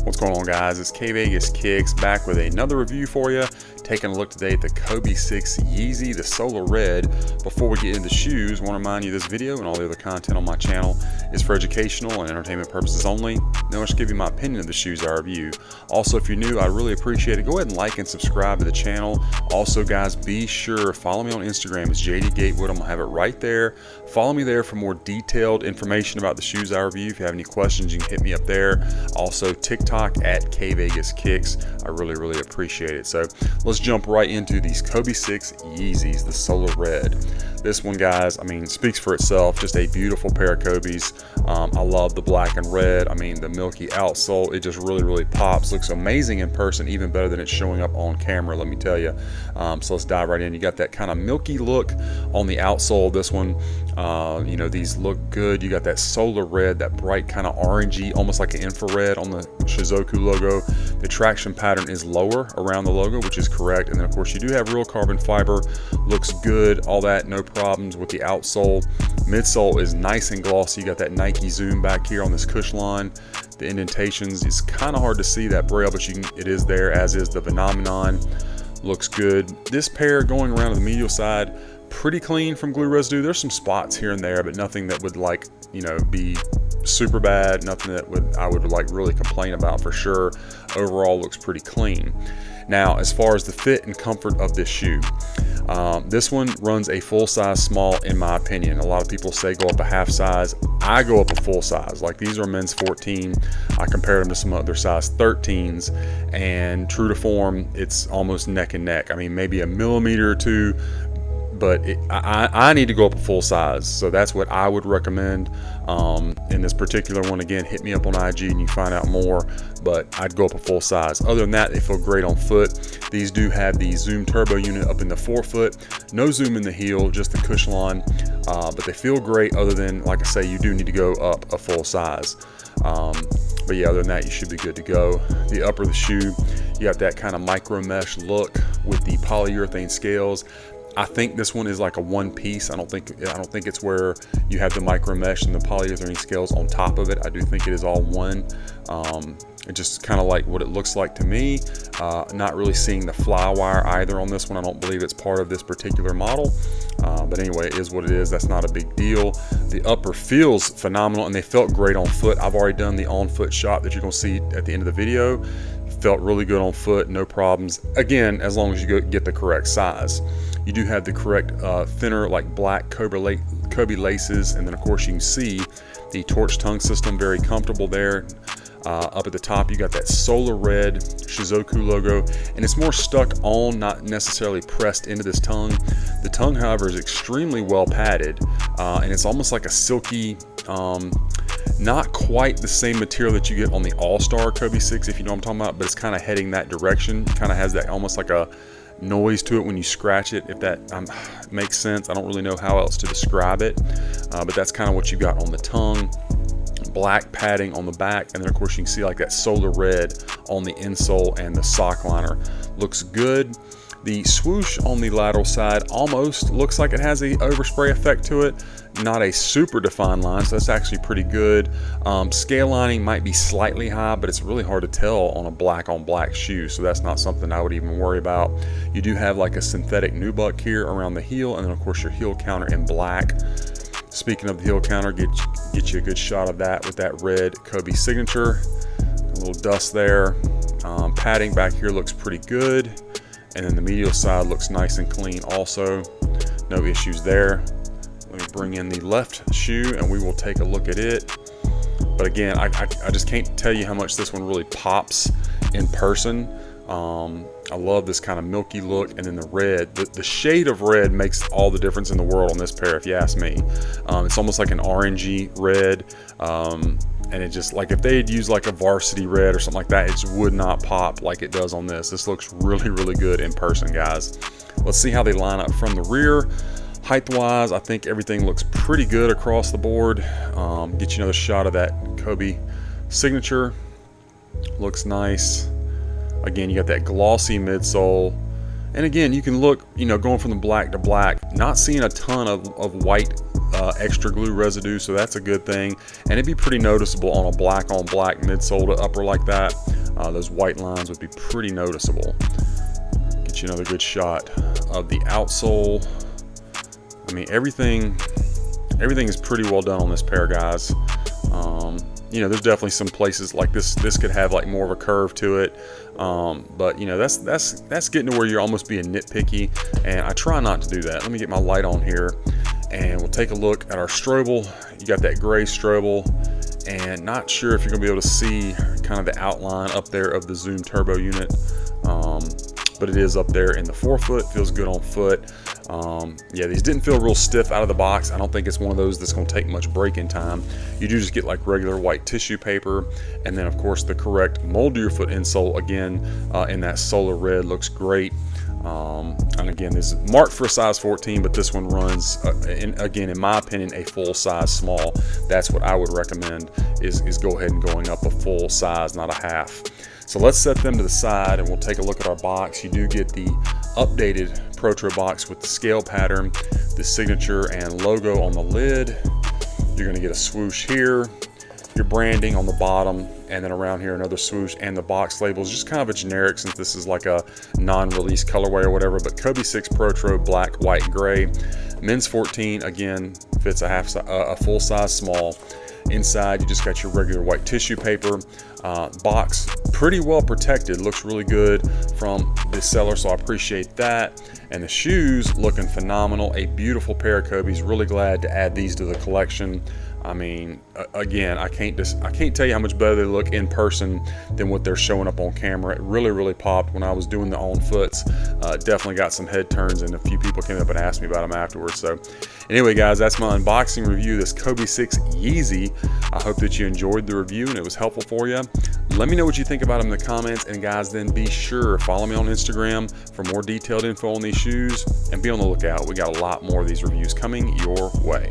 What's going on, guys? It's kvegaskickz back with another review for you. Taking a look today at the Kobe 6 Yeezy, the Solar Red. Before we get into shoes, I want to remind you this video and all the other content on my channel is for educational and entertainment purposes only. Now I'll just give you my opinion of the shoes I review. Also, if you're new, I'd really appreciate it. Go ahead and like and subscribe to the channel. Also, guys, be sure follow me on Instagram. It's JD Gatewood. I'm gonna have it right there. Follow me there for more detailed information about the shoes I review. If you have any questions, you can hit me up there. Also, TikTok at kvegaskickz. I really appreciate it. So let's jump right into these Kobe 6 Yeezys, the Solar Red. This one, guys, I mean, speaks for itself. Just a beautiful pair of Kobe's. I love the black and red. I mean, the milky outsole, it just really pops. Looks amazing in person, even better than it's showing up on camera, let me tell you. So let's dive right in. You got that kind of milky look on the outsole of this one. You know, these look good. You got that solar red, that bright kind of orangey, almost like an infrared on the Shizuku logo. The traction pattern is lower around the logo, which is correct. And then, of course, you do have real carbon fiber. Looks good, all that, no problems with the outsole. Midsole is nice and glossy. You got that Nike zoom back here on this cush line. The indentations, it's kind of hard to see that braille, but it is there, as is the phenomenon. Looks good. This pair going around to the medial side, pretty clean from glue residue. There's some spots here and there, but nothing that would, like, you know, be super bad. Nothing that I would like really complain about for sure. Overall, looks pretty clean. Now, as far as the fit and comfort of this shoe, this one runs a full size small, in my opinion. A lot of people say go up a half size. I go up a full size. Like, these are men's 14. I compared them to some other size 13s, and true to form, it's almost neck and neck. I mean, maybe a millimeter or two, but I need to go up a full size. So that's what I would recommend in this particular one. Again, hit me up on IG and you can find out more, but I'd go up a full size. Other than that, they feel great on foot. These do have the zoom turbo unit up in the forefoot, no zoom in the heel, just the cush line, but they feel great. Other than, like I say, you do need to go up a full size. But yeah, other than that, you should be good to go. The upper of the shoe, you got that kind of micro mesh look with the polyurethane scales. I think this one is like a one piece. I don't think it's where you have the micro mesh and the polyurethane scales on top of it. I do think it is all one. It just kind of like what it looks like to me. Not really seeing the fly wire either on this one. I don't believe it's part of this particular model. But anyway, it is what it is. That's not a big deal. The upper feels phenomenal, and they felt great on foot. I've already done the on foot shot that you're gonna see at the end of the video. Felt really good on foot, no problems. Again, as long as you get the correct size. You do have the correct thinner, like black Kobe laces, and then of course you can see the torch tongue system, very comfortable there. Up at the top, you got that solar red Shizuku logo, and it's more stuck on, not necessarily pressed into this tongue. The tongue, however, is extremely well padded, and it's almost like a silky, not quite the same material that you get on the All-Star Kobe 6, if you know what I'm talking about, but it's kind of heading that direction. Kind of has that almost like a noise to it when you scratch it, if that makes sense. I don't really know how else to describe it, but that's kind of what you got on the tongue. Black padding on the back, and then of course you can see like that solar red on the insole and the sock liner. Looks good. The swoosh on the lateral side almost looks like it has a overspray effect to it. Not a super defined line, so that's actually pretty good. Scale lining might be slightly high, but it's really hard to tell on a black on black shoe, so that's not something I would even worry about. You do have like a synthetic nubuck here around the heel, and then of course your heel counter in black. Speaking of the heel counter, get you a good shot of that with that red Kobe signature. A little dust there. Padding back here looks pretty good. And then the medial side looks nice and clean also. No issues there. Let me bring in the left shoe and we will take a look at it. But again, I just can't tell you how much this one really pops in person. I love this kind of milky look, and then the red, the shade of red makes all the difference in the world on this pair, if you ask me. It's almost like an orangey red, and it just, like if they had used like a varsity red or something like that, it just would not pop like it does on this. This looks really good in person, guys. Let's see how they line up from the rear. Height wise, I think everything looks pretty good across the board. Get you another shot of that Kobe signature. Looks nice. Again, you got that glossy midsole, and again, you can look, you know, going from the black to black, not seeing a ton of white extra glue residue, so that's a good thing, and it'd be pretty noticeable on a black on black midsole to upper like that. those white lines would be pretty noticeable. Get you another good shot of the outsole. I mean, everything is pretty well done on this pair, guys. You know, there's definitely some places like this could have like more of a curve to it, but you know, that's getting to where you're almost being nitpicky, and I try not to do that. Let me get my light on here, and we'll take a look at our strobel. You got that gray strobel, and not sure if you're gonna be able to see kind of the outline up there of the Zoom turbo unit, but it is up there in the forefoot. Feels good on foot. Yeah, these didn't feel real stiff out of the box. I don't think it's one of those that's going to take much break-in time. You do just get like regular white tissue paper, and then of course the correct mold to your foot insole again in that Solar Red. Looks great. And again, this is marked for a size 14, but this one runs again, in my opinion, a full size small. That's what I would recommend, is go ahead and going up a full size, not a half. So let's set them to the side, and we'll take a look at our box. You do get the updated Protro box with the scale pattern, the signature and logo on the lid. You're going to get a swoosh here, your branding on the bottom, and then around here another swoosh, and the box label is just kind of a generic, since this is like a non-release colorway or whatever, but Kobe 6 Protro black, white, gray. Men's 14, again, fits a full size small. Inside, you just got your regular white tissue paper. Box pretty well protected, looks really good from the seller, so I appreciate that. And the shoes looking phenomenal. A beautiful pair of Kobe's. Really glad to add these to the collection. I mean, again, I can't tell you how much better they look in person than what they're showing up on camera. It really popped when I was doing the on foots. Definitely got some head turns, and a few people came up and asked me about them afterwards. So anyway, guys, that's my unboxing review of this Kobe 6 Yeezy. I hope that you enjoyed the review and it was helpful for you. Let me know what you think about them in the comments, and guys, then be sure to follow me on Instagram for more detailed info on these shoes, and be on the lookout. We got a lot more of these reviews coming your way.